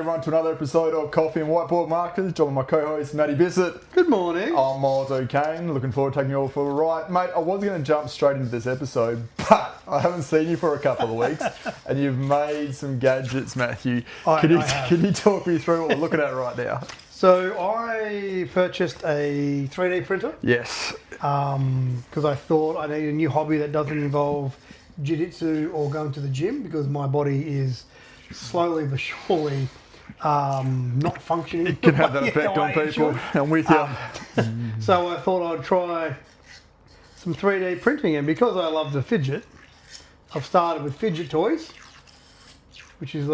Everyone to another episode of Coffee and Whiteboard Marketers. Join my co-host Matty Bissett. Good morning. I'm Miles O'Kane. Looking forward to taking you all for a ride. Mate, I was going to jump straight into this episode, but I haven't seen you for a couple of weeks and you've made some gadgets, Matthew. Can you talk me through what we're looking at right now? So I purchased a 3D printer. Yes. Because I thought I need a new hobby that doesn't involve jiu-jitsu or going to the gym, because my body is slowly but surely not functioning. It can have that effect on people. I'm with you. So I thought I'd try some 3D printing, and because I love to fidget, I've started with fidget toys, which is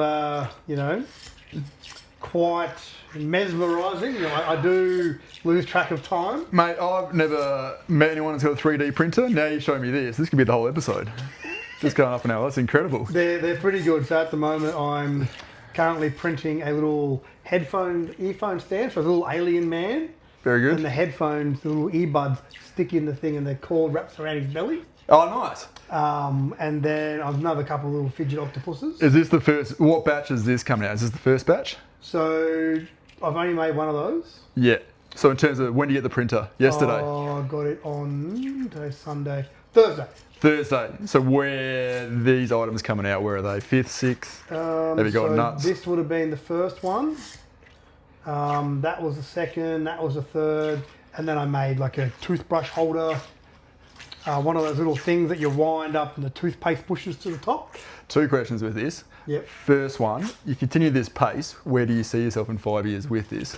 quite mesmerising. I do lose track of time. Mate, I've never met anyone that's got a 3D printer. Now you show me this. This could be the whole episode. Just going up an hour. That's incredible. They're pretty good. So at the moment I'm currently printing a little earphone stand for a little alien man. Very good. And the headphones, the little earbuds stick in the thing and the cord wraps around his belly. Oh, nice. And then I've another couple of little fidget octopuses. Is this the first? What batch is this coming out? Is this the first batch? So I've only made one of those. Yeah. So in terms of when do you get the printer? Yesterday? Oh, I got it on today's Sunday. Thursday. So where these items coming out? Where are they? 5th, 6th? Have you got nuts? This would have been the first one. That was the second. That was the third. And then I made like a toothbrush holder. One of those little things that you wind up and the toothpaste pushes to the top. 2 questions with this. Yep. First one, you continue this pace, where do you see yourself in 5 years with this?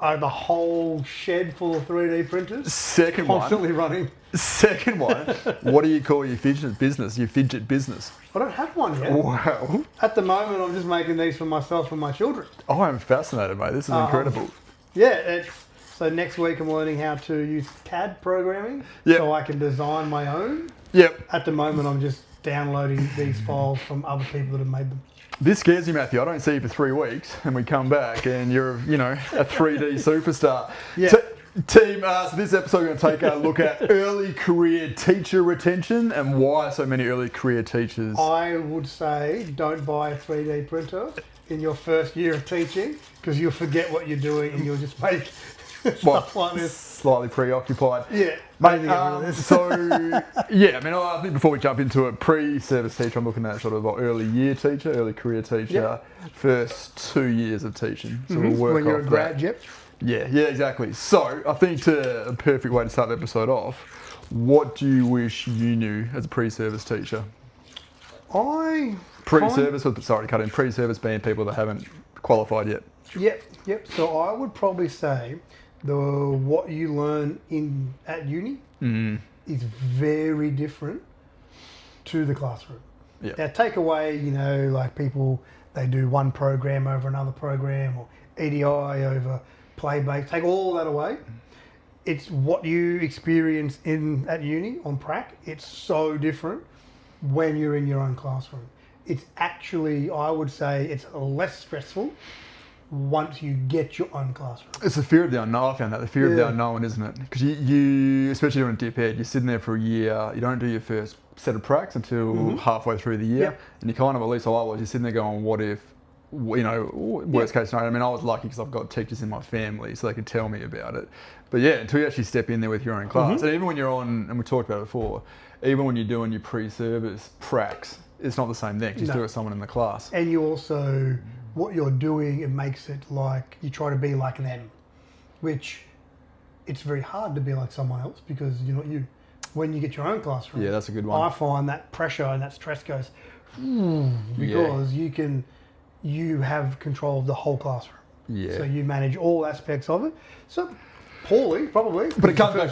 I have a whole shed full of 3D printers. Second constantly running. Second one, what do you call your fidget business? Your fidget business? I don't have one yet. Wow. At the moment, I'm just making these for myself and my children. Oh, I'm fascinated, mate. This is incredible. Yeah, so next week I'm learning how to use CAD programming, so I can design my own. Yep. At the moment, I'm just downloading these files from other people that have made them. This scares me, Matthew. I don't see you for 3 weeks, and we come back, and you're, a 3D superstar. Yeah. Team, so this episode we're going to take a look at early career teacher retention and why so many early career teachers. I would say don't buy a 3D printer in your first year of teaching, because you'll forget what you're doing and you'll just make stuff like this. Slightly preoccupied. Yeah. Mate, I think before we jump into it, pre-service teacher, I'm looking at sort of early year teacher, early career teacher, first 2 years of teaching. So we'll work when you're off a grad, that. yep. Yeah, exactly. So I think a perfect way to start the episode off, what do you wish you knew as a pre-service teacher? Pre-service being people that haven't qualified yet. Yep. So I would probably say what you learn at uni is very different to the classroom. Yep. Now take away, like people, they do one program over another program, or EDI over play-based. Take all that away. It's what you experience at uni on prac. It's so different when you're in your own classroom. It's actually, I would say, it's less stressful once you get your own classroom. It's the fear of the unknown. I found that the fear of the unknown, isn't it? Because you, especially doing a dip head, you're sitting there for a year. You don't do your first set of pracs until halfway through the year, and you kind of, at least I was, you're sitting there going, "What if?" Worst case scenario. I mean, I was lucky because I've got teachers in my family, so they can tell me about it. But yeah, until you actually step in there with your own class, and even when you're on, and we talked about it before, even when you're doing your pre-service pracs, it's not the same thing. Just do it with someone in the class. And you also, what you're doing, it makes it like you try to be like them, which it's very hard to be like someone else, because you're not you. When you get your own classroom, that's a good one. I find that pressure and that stress goes because you have control of the whole classroom. Yeah. So you manage all aspects of it. So poorly, probably. But it comes back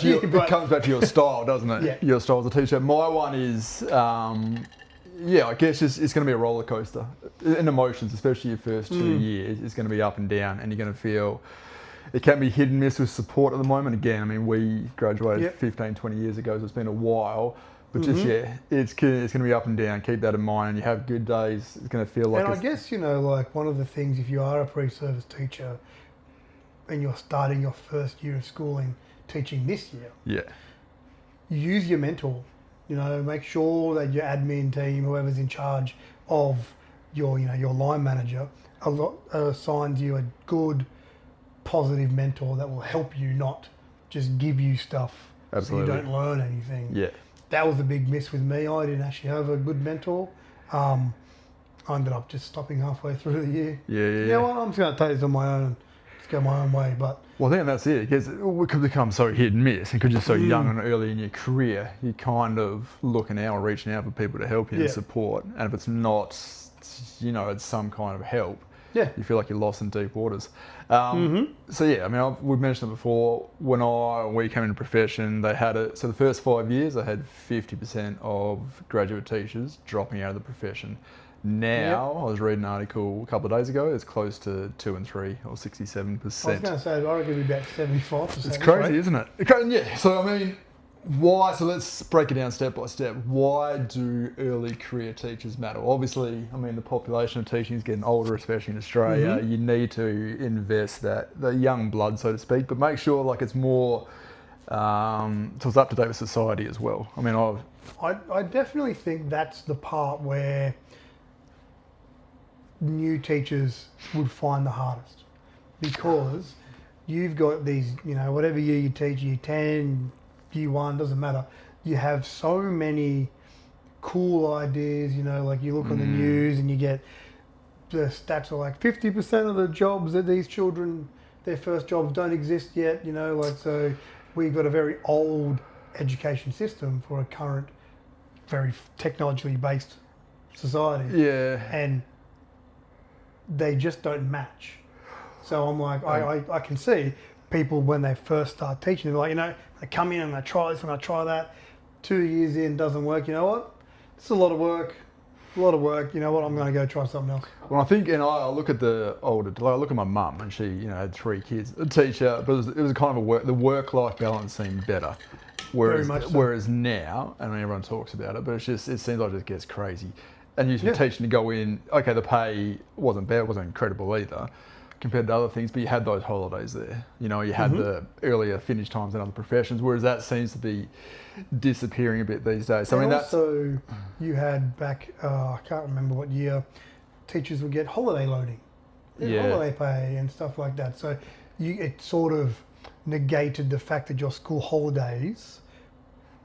to your style, doesn't it? Yeah. Your style as a teacher. My one is, I guess it's going to be a roller coaster. In emotions, especially your first 2 years, it's going to be up and down, and you're going to feel. It can be hit and miss with support at the moment. Again, I mean, we graduated 15, 20 years ago, so it's been a while. But it's going to be up and down. Keep that in mind. And you have good days, it's going to feel like. And I guess, like one of the things, if you are a pre-service teacher and you're starting your first year of schooling, teaching this year, use your mentor. Make sure that your admin team, whoever's in charge of your line manager, assigns you a good, positive mentor that will help you, not just give you stuff Absolutely. so you don't learn anything. Yeah. That was a big miss with me. I didn't actually have a good mentor. I ended up just stopping halfway through the year. Yeah. You know what? I'm just going to take this on my own and just go my own way. But well, I think that's it, because it could become so hit and miss, and because you're so young and early in your career, you're kind of looking out or reaching out for people to help you and support. And if it's not, it's some kind of help, you feel like you're lost in deep waters. So yeah, I mean, we've mentioned it before. When we came into profession, they had it. So the first 5 years, I had 50% of graduate teachers dropping out of the profession. Now, I was reading an article a couple of days ago, it's close to 2 and 3 or 67%. I was going to say, I reckon it'd be about 75%. It's crazy, isn't it? Yeah, so I mean, why? So let's break it down step by step. Why do early career teachers matter? Obviously, I mean, the population of teaching is getting older, especially in Australia. You need to invest the young blood, so to speak, but make sure like it's more, so it's up to date with society as well. I mean, I definitely think that's the part where new teachers would find the hardest, because you've got these, whatever year you teach, year 10, year 1, doesn't matter. You have so many cool ideas, like you look on the news and you get the stats are like 50% of the jobs that these children, their first jobs don't exist yet, so we've got a very old education system for a current, very technologically based society. Yeah. And they just don't match. So I'm like, I can see people when they first start teaching, they're like, they come in and they try this and they try that. 2 years in, doesn't work. You know what? It's a lot of work. You know what? I'm going to go try something else. Well, I think, and I look at the older, I look at my mum, and she, had 3 kids. A teacher, but it was kind of the work-life balance seemed better. Whereas, Very much so. Whereas now, and everyone talks about it, but it seems like it gets crazy. And you should teaching to go in, okay, the pay wasn't bad, it wasn't incredible either compared to other things, but you had those holidays there. You had the earlier finish times in other professions, whereas that seems to be disappearing a bit these days. So, and also, you had back, I can't remember what year, teachers would get holiday loading, holiday pay and stuff like that. So it sort of negated the fact that your school holidays,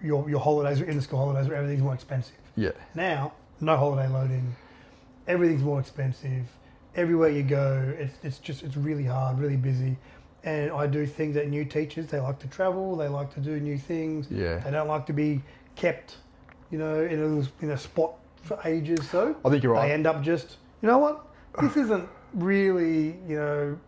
your holidays, or in-school holidays, everything's more expensive. Yeah. Now, no holiday loading, everything's more expensive. Everywhere you go, it's really hard, really busy. And I do think that new teachers, they like to travel, they like to do new things. Yeah. They don't like to be kept, in a spot for ages. So I think you're right. They end up just, you know what? This isn't really,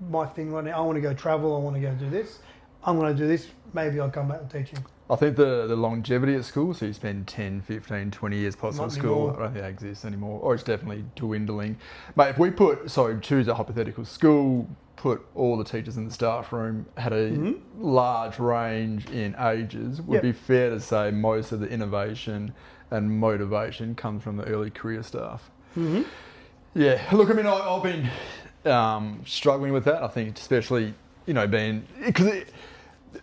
my thing right now. I want to go travel. I want to go do this. I'm going to do this. Maybe I'll come back to teaching. I think the longevity at school, so you spend 10, 15, 20 years plus Not on school, anymore. I don't think that exists anymore, or it's definitely dwindling. Mate, if we choose a hypothetical school, put all the teachers in the staff room, had a large range in ages, would be fair to say most of the innovation and motivation comes from the early career staff. Yeah, look, I mean, I've been struggling with that. I think especially, because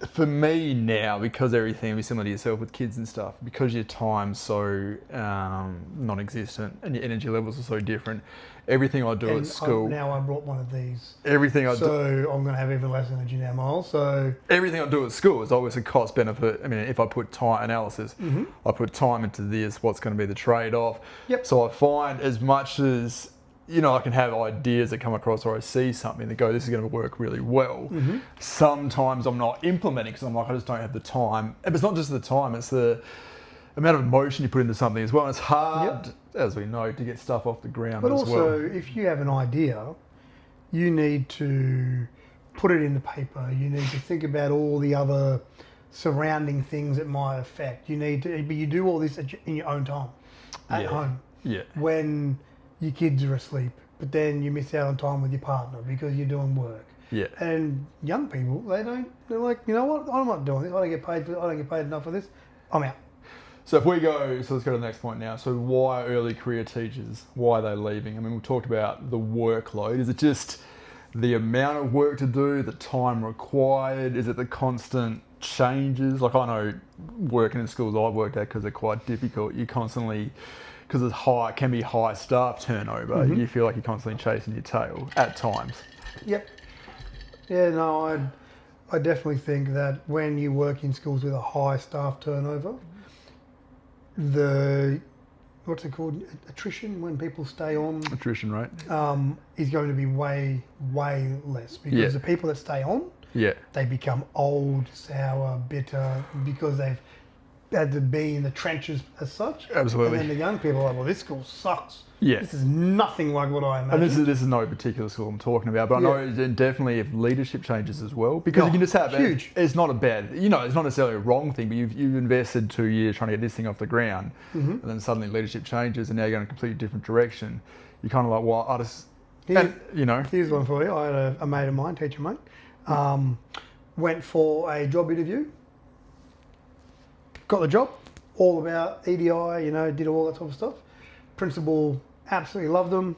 for me now, because everything will be similar to yourself with kids and stuff, because your time's so non-existent and your energy levels are so different, everything I do at school... Now I brought one of these. Everything I do... So I'm going to have even less energy now, Miles. So everything I do at school is always a cost benefit. I mean, if I put time analysis, I put time into this, what's going to be the trade-off? Yep. So I find as much as... I can have ideas that come across, or I see something that go, this is going to work really well. Sometimes I'm not implementing because I'm like, I just don't have the time. And it's not just the time, it's the amount of emotion you put into something as well. And it's hard, as we know, to get stuff off the ground but as well. also, if you have an idea, you need to put it in the paper. You need to think about all the other surrounding things that might affect. But you do all this in your own time, at home. Yeah. When your kids are asleep, but then you miss out on time with your partner because you're doing work. Yeah. And young people, they're like, you know what? I'm not doing this. I don't get paid enough for this. I'm out. So let's go to the next point now. So why early career teachers? Why are they leaving? I mean, we talked about the workload. Is it just the amount of work to do, the time required? Is it the constant changes? Like I know working in schools I've worked at, because they're quite difficult, you constantly because it's high, can be high staff turnover. You feel like you're constantly chasing your tail at times. Yep. Yeah, no, I definitely think that when you work in schools with a high staff turnover, what's it called? Attrition, when people stay on. Attrition rate. Is going to be way, way less because the people that stay on, they become old, sour, bitter because they've had to be in the trenches as such. Absolutely. And then the young people are like, well, this school sucks. Yeah. This is nothing like what I imagined. And this is no particular school I'm talking about, but I know definitely if leadership changes as well, because you can just have huge. It's not a bad, it's not necessarily a wrong thing, but you've invested 2 years trying to get this thing off the ground, and then suddenly leadership changes, and now you're going in a completely different direction. You're kind of like, well, I just, Here's one for you. I had a mate of mine, teacher mate, went for a job interview, got the job, all about EDI, did all that sort of stuff. Principal absolutely loved them.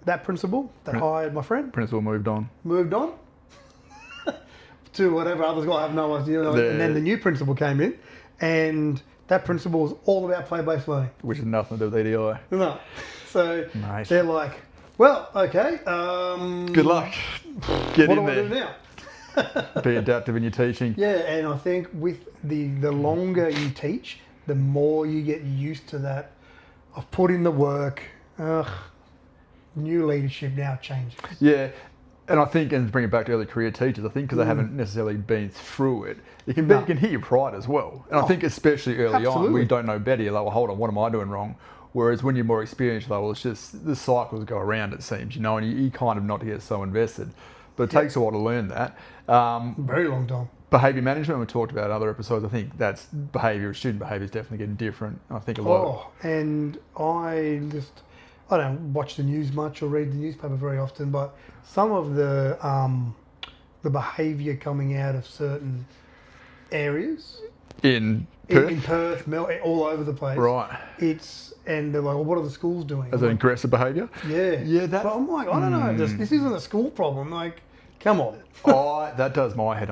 That principal that hired my friend. Principal moved on to whatever others got. I have no idea. And then the new principal came in, and that principal was all about play-based learning, which has nothing to do with EDI. No, so they're like, well, okay. Good luck. Get what in do there. I do now? Be adaptive in your teaching. Yeah, and I think with the longer you teach, the more you get used to that. I've put in the work. New leadership now changes. Yeah, and I think, and to bring it back to early career teachers, I think because they haven't necessarily been through it, it can hit your pride as well. And I think especially early on, where you don't know better, you're like, well, hold on, what am I doing wrong? Whereas when you're more experienced, you're like, well, it's just the cycles go around, it seems, and you kind of not get so invested. But it takes a while to learn that. Very long time. Behaviour management, we talked about in other episodes. I think that's student behaviour is definitely getting different. I think a lot. And I don't watch the news much or read the newspaper very often, but some of the behaviour coming out of certain areas in Perth, in Perth, all over the place. Right. And they're like, well, what are the schools doing? As an aggressive behaviour? Yeah. But I'm like, I don't know. This isn't a school problem. Like, come on. That does my head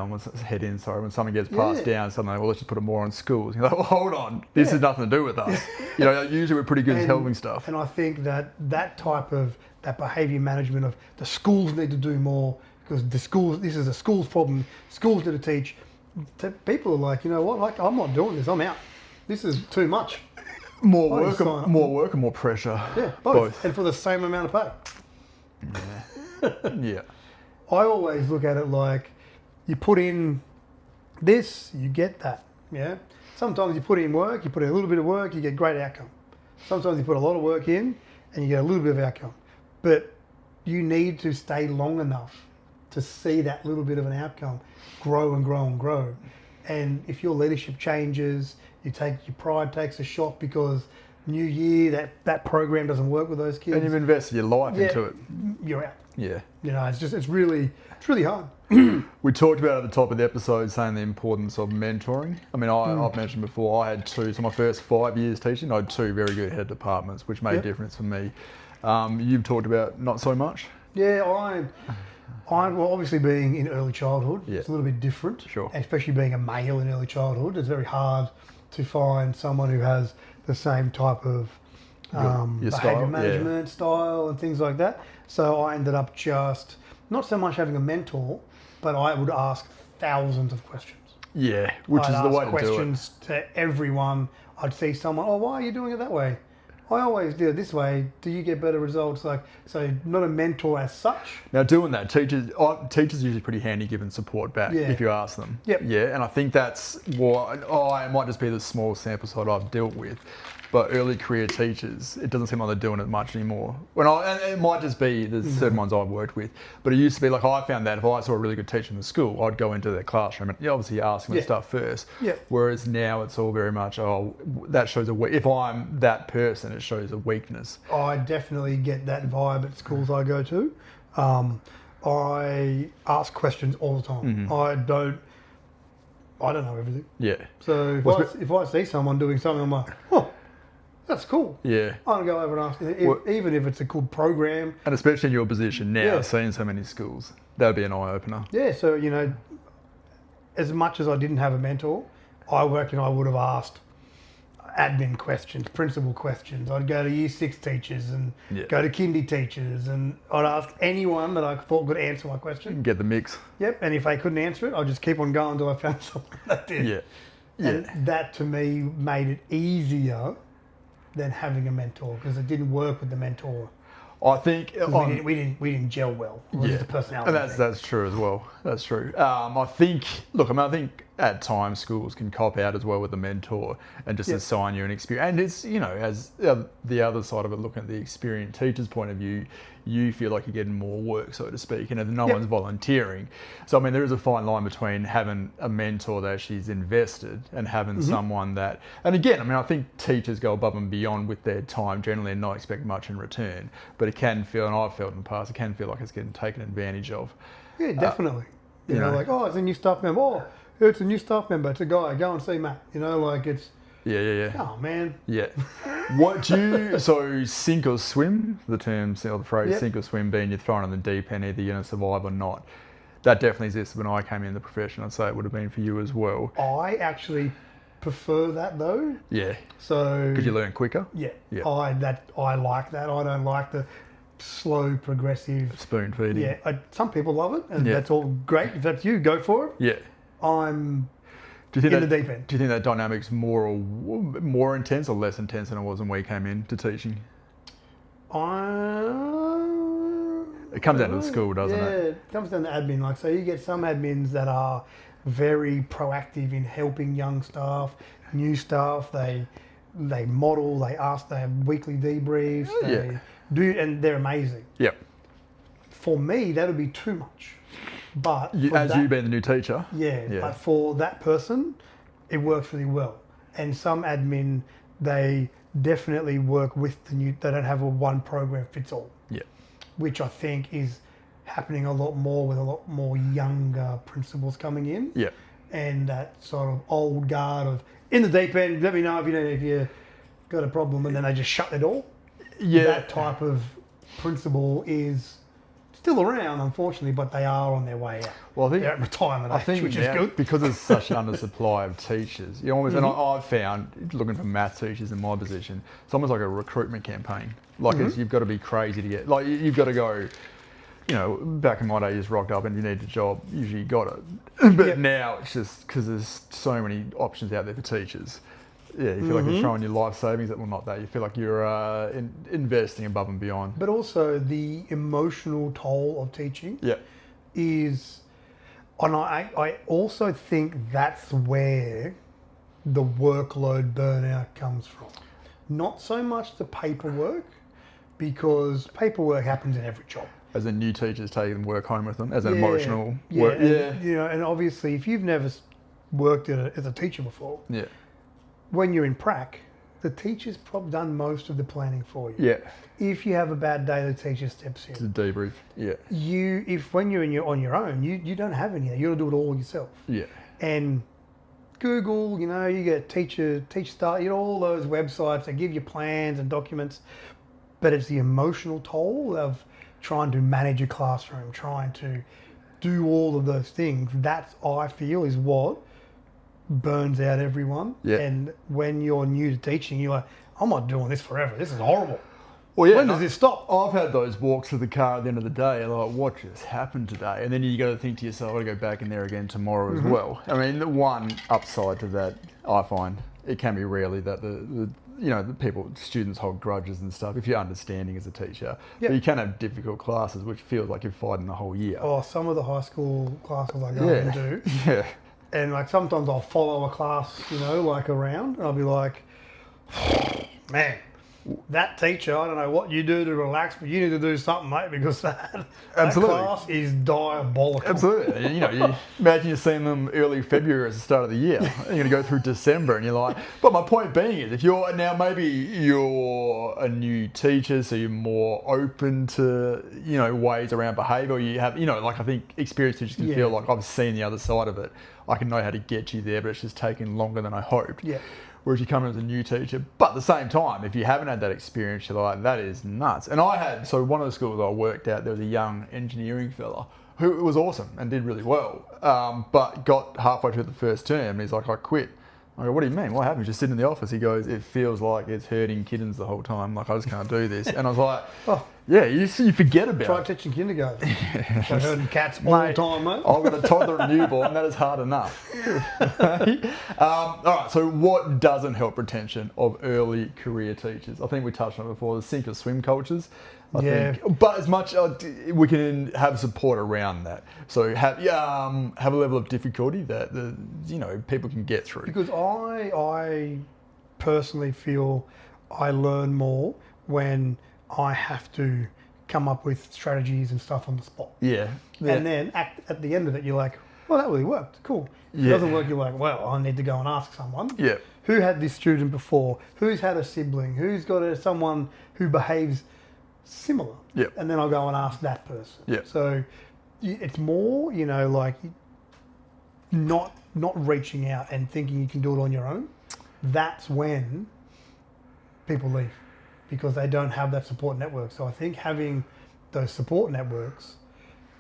in. Sorry, when something gets passed down, suddenly, well, let's just put it more on schools. You're like, well, hold on, this has nothing to do with us. Usually we're pretty good at helping stuff. And I think that type of behaviour management of the schools need to do more because this is a school's problem. Schools need to teach. People are like, you know what? Like, I'm not doing this. I'm out. This is too much. More work and more pressure. Yeah, both. And for the same amount of pay. Yeah. Yeah. I always look at it like you put in this, you get that. Yeah. Sometimes you put in work, you put in a little bit of work, you get great outcome. Sometimes you put a lot of work in and you get a little bit of outcome. But you need to stay long enough to see that little bit of an outcome grow and grow and grow. And if your leadership changes, your pride takes a shot because new year that program doesn't work with those kids. And you've invested your life into it. You're out. Yeah. It's really hard. We talked about at the top of the episode saying the importance of mentoring. I mean, I've mentioned before, I had two. So my first 5 years teaching, I had two very good head departments, which made a difference for me. You've talked about not so much. Yeah, well, obviously being in early childhood, it's a little bit different. Sure. Especially being a male in early childhood, it's very hard to find someone who has the same type of behaviour management style and things like that. So I ended up just not so much having a mentor, but I would ask thousands of questions. Yeah, which is the way to do it. Questions to everyone. I'd see someone, why are you doing it that way? I always do it this way. Do you get better results? So not a mentor as such. Now doing that, teachers are usually pretty handy giving support back if you ask them. Yep. Yeah, and I think that's what, it might just be the small sample size I've dealt with, but early career teachers, it doesn't seem like they're doing it much anymore. And it might just be there's certain ones I've worked with, but it used to be like I found that if I saw a really good teacher in the school, I'd go into their classroom and obviously ask them stuff first. Yeah. Whereas now it's all very much, that shows if I'm that person, it shows a weakness. I definitely get that vibe at schools I go to. I ask questions all the time. I don't know everything. Yeah. So if I see someone doing something, I'm like, that's cool. Yeah. I'm going to go over and ask, even if it's a good program. And especially in your position now, seeing so many schools, that would be an eye-opener. Yeah, so, as much as I didn't have a mentor, I reckon I would have asked admin questions, principal questions. I'd go to year 6 teachers and go to kindy teachers, and I'd ask anyone that I thought could answer my question. Get the mix. Yep, and if they couldn't answer it, I'd just keep on going until I found someone that did. Yeah. And that to me made it easier than having a mentor, because it didn't work with the mentor. I think we didn't gel well. It was just a personality. And that's true as well. That's true. I think at times schools can cop out as well with a mentor and just assign you an experience. And it's, as the other side of it, looking at the experienced teacher's point of view, you feel like you're getting more work, so to speak, and no one's volunteering. So, there is a fine line between having a mentor that she's invested and having someone that, and again, I think teachers go above and beyond with their time generally and not expect much in return, but it can feel, and I've felt in the past, it can feel like it's getting taken advantage of. Yeah, definitely. You know, like, it's a new staff member. Oh, it's a new staff member. It's a guy. Go and see Matt. It's... Yeah. Oh, man. Yeah. So sink or swim, the phrase sink or swim being you're thrown in the deep end, either you're going to survive or not. That definitely exists when I came in the profession. I'd say it would have been for you as well. I actually prefer that though. Yeah. So... Because you learn quicker? Yeah. I like that. I don't like the slow, progressive... spoon feeding. Yeah. Some people love it, and that's all great. If that's you, go for it. Yeah. I'm... Do you think in the deep end. Do you think that dynamic's more intense or less intense than it was when we came into teaching? It comes down to the school, doesn't it? Yeah, it comes down to admin. So you get some admins that are very proactive in helping young staff, new staff. They model, they ask, they have weekly debriefs. They do, and they're amazing. Yep. For me, that would be too much. But you being the new teacher. Yeah, but for that person, it works really well. And some admin, they definitely work with the new, they don't have a one program fits all. Yeah. Which I think is happening a lot more with a lot more younger principals coming in. Yeah. And that sort of old guard of, in the deep end, let me know if you got a problem, and then they just shut the door. Yeah. That type of principal is still around, unfortunately, but they are on their way out. Well, I think they're at retirement age, which is good. Because there's such an undersupply of teachers. And I've found, looking for math teachers in my position, it's almost like a recruitment campaign. You've got to be crazy to get, you've got to go, back in my day, you just rocked up and you need a job, usually you got it. But now it's just because there's so many options out there for teachers. Yeah, you feel like you're throwing your life savings at, well, not that. You feel like you're investing above and beyond. But also the emotional toll of teaching is, and I also think that's where the workload burnout comes from. Not so much the paperwork, because paperwork happens in every job. As in new teachers taking work home with them, as an emotional work. And obviously if you've never worked as a teacher before, when you're in prac, the teacher's probably done most of the planning for you. Yeah. If you have a bad day, the teacher steps in. It's a debrief. Yeah. When you're on your own, you don't have any. You got to do it all yourself. Yeah. And Google, you get teacher start, all those websites that give you plans and documents, but it's the emotional toll of trying to manage a classroom, trying to do all of those things. That's, I feel, is what burns out everyone. Yeah. And when you're new to teaching, you're like, I'm not doing this forever. This is horrible. Well, when does this stop? I've had those walks to the car at the end of the day, like, what just happened today? And then you got to think to yourself, I've got to go back in there again tomorrow as well. The one upside to that, I find, it can be rarely that the students hold grudges and stuff if you're understanding as a teacher. But you can have difficult classes, which feels like you're fighting the whole year. Oh, some of the high school classes I go and do. Yeah. And sometimes I'll follow a class, around, and I'll be like, man, that teacher, I don't know what you do to relax, but you need to do something, mate, because that class is diabolical. Absolutely. You imagine you're seeing them early February as the start of the year. You're going to go through December and you're like, but my point being is, if you're now, maybe you're a new teacher, so you're more open to, ways around behaviour. You have, I think experienced teachers can feel like, I've seen the other side of it. I can know how to get you there, but it's just taking longer than I hoped. Yeah. Whereas you come in as a new teacher, but at the same time, if you haven't had that experience, you're like, that is nuts. And one of the schools I worked at, there was a young engineering fella who was awesome and did really well, but got halfway through the first term and he's like, I quit. I go, what do you mean? What happened? Just sitting in the office. He goes, it feels like it's herding kittens the whole time. Like, I just can't do this. And I was like, yeah, you forget about Try it. teaching kindergarten. Like herding cats all the time, mate. I've got a toddler and newborn. That is hard enough. All right, so what doesn't help retention of early career teachers? I think we touched on it before, the sink or swim cultures. I think, but as much we can have support around that. So have a level of difficulty that people can get through. Because I personally feel I learn more when I have to come up with strategies and stuff on the spot. Yeah. And then at the end of it, you're like, well, that really worked. Cool. If it doesn't work, you're like, well, I need to go and ask someone. Yeah. Who had this student before? Who's had a sibling? Who's got someone who behaves similar? Yep. And then I'll go and ask that person. Yeah. So it's more, like not reaching out and thinking you can do it on your own. That's when people leave, because they don't have that support network. So I think having those support networks,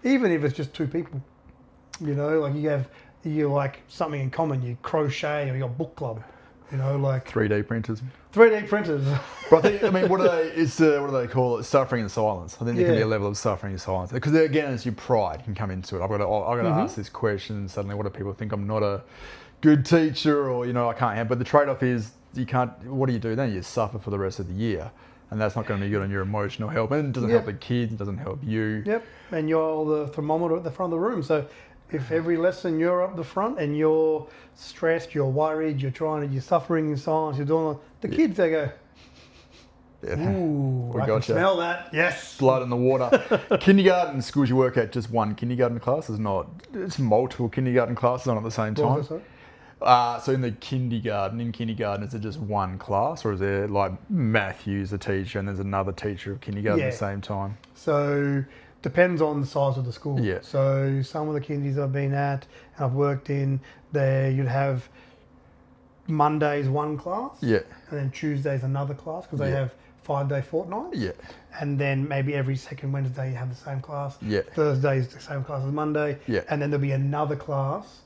even if it's just two people, like you like something in common, you crochet or your book club, like 3D printers. 3D printers. But I think, what do they call it? Suffering in silence. I think there can be a level of suffering in silence, because again, it's your pride can come into it. I've got to ask this question, and suddenly, what do people think? I'm not a good teacher, or I can't help. But the trade-off is you can't. What do you do then? You suffer for the rest of the year, and that's not going to be good on your emotional health. And it doesn't help the kids. It doesn't help you. Yep. And you're the thermometer at the front of the room. So if every lesson you're up the front and you're stressed, you're worried, you're suffering in silence, you're doing the kids, they go, ooh, I can smell that. Yes. Blood in the water. Kindergarten schools you work at, just one kindergarten class is not, it's multiple kindergarten classes on at the same time. So in kindergarten, is it just one class, or is there like Matthew's a teacher and there's another teacher of kindergarten at the same time? So depends on the size of the school. Yeah. So some of the kindies I've been at and I've worked in, there you'd have Mondays one class, and then Tuesdays another class, because they have 5-day fortnights. Yeah. And then maybe every second Wednesday you have the same class. Yeah. Thursday's the same class as Monday. Yeah. And then there'll be another class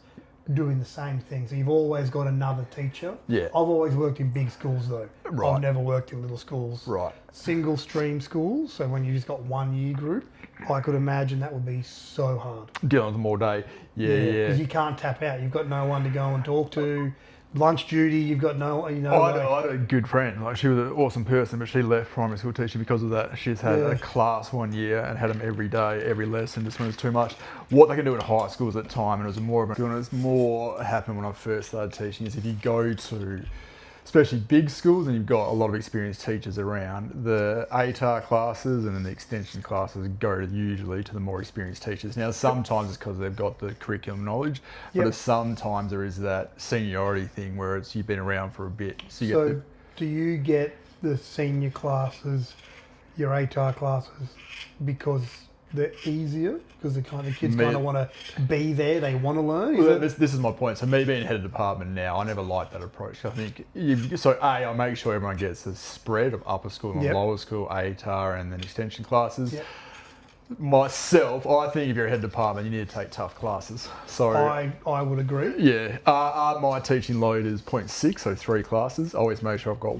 doing the same thing. So you've always got another teacher. Yeah. I've always worked in big schools though. Right. I've never worked in little schools. Right. Single stream schools, so when you just got 1 year group, I could imagine that would be so hard. Dealing with them all day. Yeah. Because you can't tap out. You've got no one to go and talk to. Lunch duty, you've got no, I had a good friend. Like, she was an awesome person, but she left primary school teaching because of that. She's had a class 1 year and had them every day, every lesson, just when it was too much. What they can do in high schools at the time, and it was more happened when I first started teaching, is if you go to, especially big schools, and you've got a lot of experienced teachers around, the ATAR classes and then the extension classes go usually to the more experienced teachers. Now, sometimes it's because they've got the curriculum knowledge, but sometimes there is that seniority thing where you've been around for a bit. So do you get the senior classes, your ATAR classes, because they're easier? Because the kids kind of want to be there, they want to learn? This is my point. So me being head of department now, I never liked that approach. I think, I make sure everyone gets the spread of upper school and lower school, ATAR and then extension classes. Yep. Myself, I think if you're a head department, you need to take tough classes. So I would agree. Yeah. My teaching load is 0.6, so 3 classes. I always make sure I've got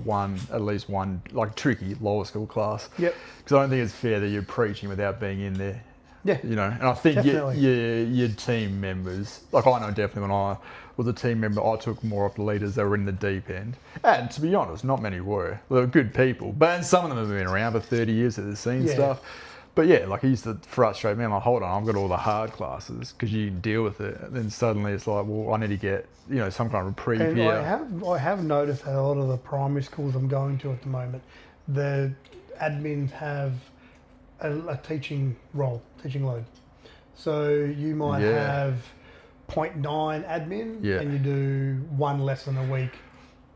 at least one, like tricky lower school class. Yep. Because I don't think it's fair that you're preaching without being in there. Yeah. And I think your team members, like I know definitely when I was a team member, I took more of the leaders that were in the deep end. And to be honest, not many were. They were good people, but some of them have been around for 30 years that have seen stuff. But yeah, like it used to frustrate me. I'm like, hold on, I've got all the hard classes because you can deal with it. And then suddenly it's like, well, I need to get, some kind of reprieve and here. I have noticed that a lot of the primary schools I'm going to at the moment, the admins have a teaching load. So you might have 0.9 admin and you do 1 lesson a week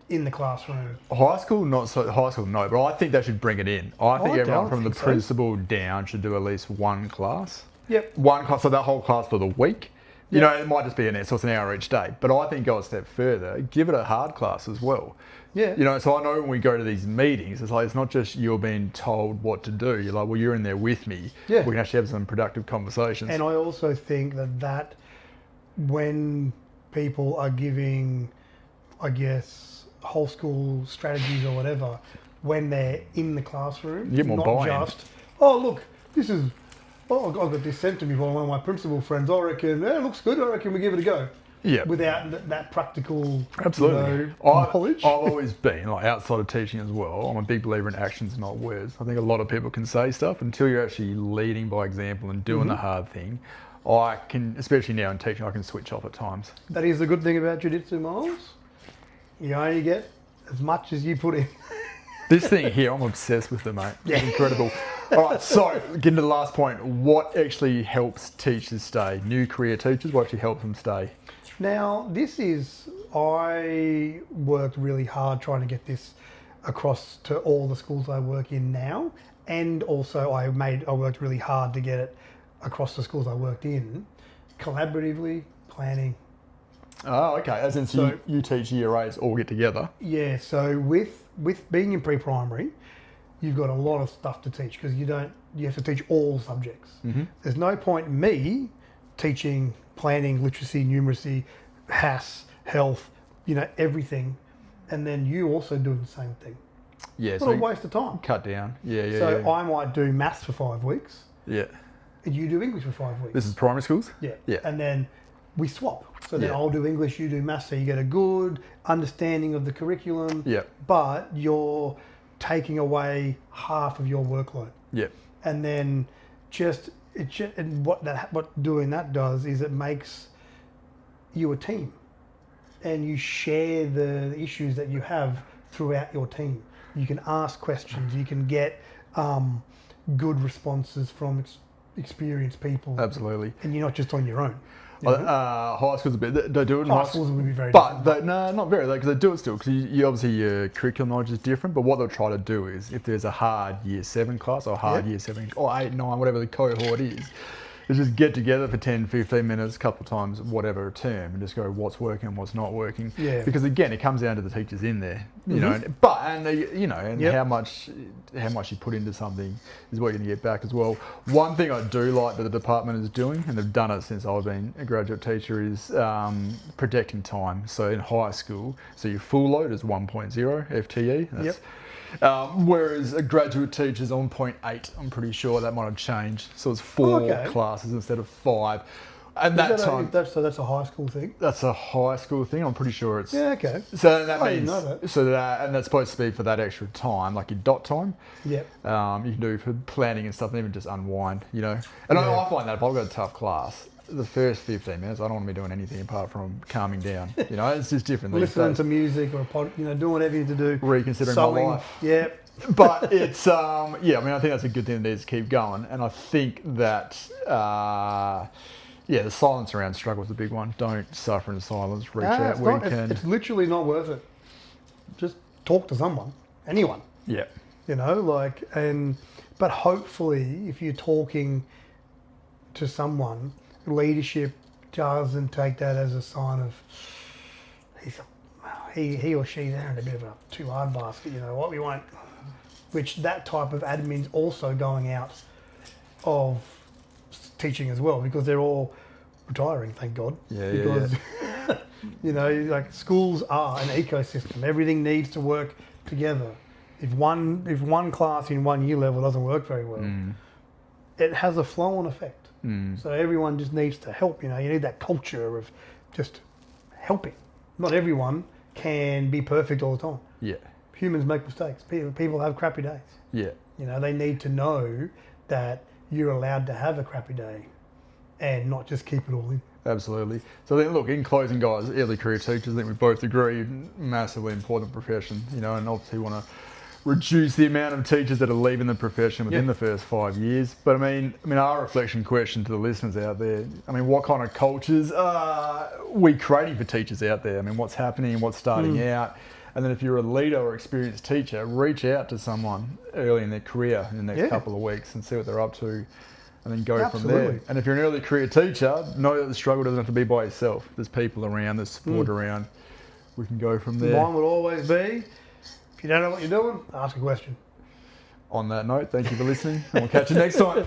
in the classroom. High school, no, but I think they should bring it in. I think everyone from the principal down should do at least 1 class. Yep. 1 class, so that whole class for the week. It might just be an hour each day, but I think go a step further, give it a hard class as well. Yeah. So I know when we go to these meetings, it's like, it's not just you're being told what to do. You're like, well, you're in there with me. Yeah. We can actually have some productive conversations. And I also think that when people are giving I guess, whole school strategies or whatever when they're in the classroom. You get more not buy-in. just, oh, look, this is, oh, I got this sent to me by one of my principal friends. I reckon, it looks good. I reckon we give it a go. Yeah. Without that practical Absolutely. knowledge. I've always been, like, outside of teaching as well, I'm a big believer in actions, not words. I think a lot of people can say stuff until you're actually leading by example and doing the hard thing. I can, especially now in teaching, I can switch off at times. That is the good thing about jiu-jitsu, Miles. You only get as much as you put in. This thing here, I'm obsessed with it, mate. It's incredible. All right, so getting to the last point, what actually helps teachers stay? New career teachers, what actually helps them stay? Now, I worked really hard trying to get this across to all the schools I work in now, and also I worked really hard to get it across the schools I worked in, collaboratively planning. Oh, okay. As in, so you teach year 8s all get together? Yeah, so with being in pre-primary, you've got a lot of stuff to teach because you have to teach all subjects. Mm-hmm. There's no point in me teaching planning, literacy, numeracy, HAS, health, everything, and then you also doing the same thing. Yeah, it's so a waste of time. Cut down. Yeah. So I might do maths for 5 weeks. Yeah. And you do English for 5 weeks. This is primary schools? Yeah. Yeah. And then we swap. So then I'll do English, you do maths, so you get a good understanding of the curriculum. Yeah. But you're taking away half of your workload. Yeah. And then what doing that does is it makes you a team, and you share the issues that you have throughout your team. You can ask questions. You can get good responses from experienced people. Absolutely. And you're not just on your own. High schools a bit. They do it in high schools would be very but different. no, not very, because they do it still. Because you obviously your curriculum knowledge is different. But what they'll try to do is, if there's a hard year 7 class or a hard year 7 or 8, 9, whatever the cohort is just get together for 10, 15 minutes, a couple of times, whatever term, and just go what's working, what's not working. Yeah. Because again, it comes down to the teachers in there, you know. But how much you put into something is what you're going to get back as well. One thing I do like that the department is doing, and they've done it since I've been a graduate teacher, is protecting time. So in high school, so your full load is 1.0 FTE. That's, whereas a graduate teacher's on 0.8, I'm pretty sure that might have changed. So it's 4 classes instead of 5. And that's a high school thing? That's a high school thing. I'm pretty sure it's... Yeah, okay. So that means... didn't know that. So and that's supposed to be for that extra time, like your dot time. Yep. You can do for planning and stuff, and even just unwind, And I find that if I've got a tough class, the first 15 minutes, I don't want to be doing anything apart from calming down. It's just different. Listening to music or doing whatever you need to do. Reconsidering sewing. my life. Yeah. But it's, I think that's a good thing that needs to keep going. And I think that, the silence around struggle is a big one. Don't suffer in silence. Reach out where you can. It's literally not worth it. Just talk to someone. Anyone. Yeah. But hopefully if you're talking to someone, leadership doesn't take that as a sign of he or she's there in a bit of a too hard basket, what we want. Which that type of admin's also going out of teaching as well, because they're all retiring, thank God. Because schools are an ecosystem. Everything needs to work together. If one class in one year level doesn't work very well, it has a flow-on effect. So everyone just needs to help. You need that culture of just helping. Not everyone can be perfect all the time. Yeah. Humans make mistakes. People have crappy days. Yeah. They need to know that you're allowed to have a crappy day and not just keep it all in. Absolutely. So then, look, in closing, guys, early career teachers, I think we both agree, massively important profession, and obviously want to reduce the amount of teachers that are leaving the profession within the first 5 years. But I mean, our reflection question to the listeners out there, what kind of cultures are we creating for teachers out there? What's happening, what's starting out? And then if you're a leader or experienced teacher, reach out to someone early in their career in the next couple of weeks and see what they're up to, and then go from there. And if you're an early career teacher, know that the struggle doesn't have to be by yourself. There's people around, there's support around. We can go from there. Mine would always be, if you don't know what you're doing, ask a question. On that note, thank you for listening, and we'll catch you next time.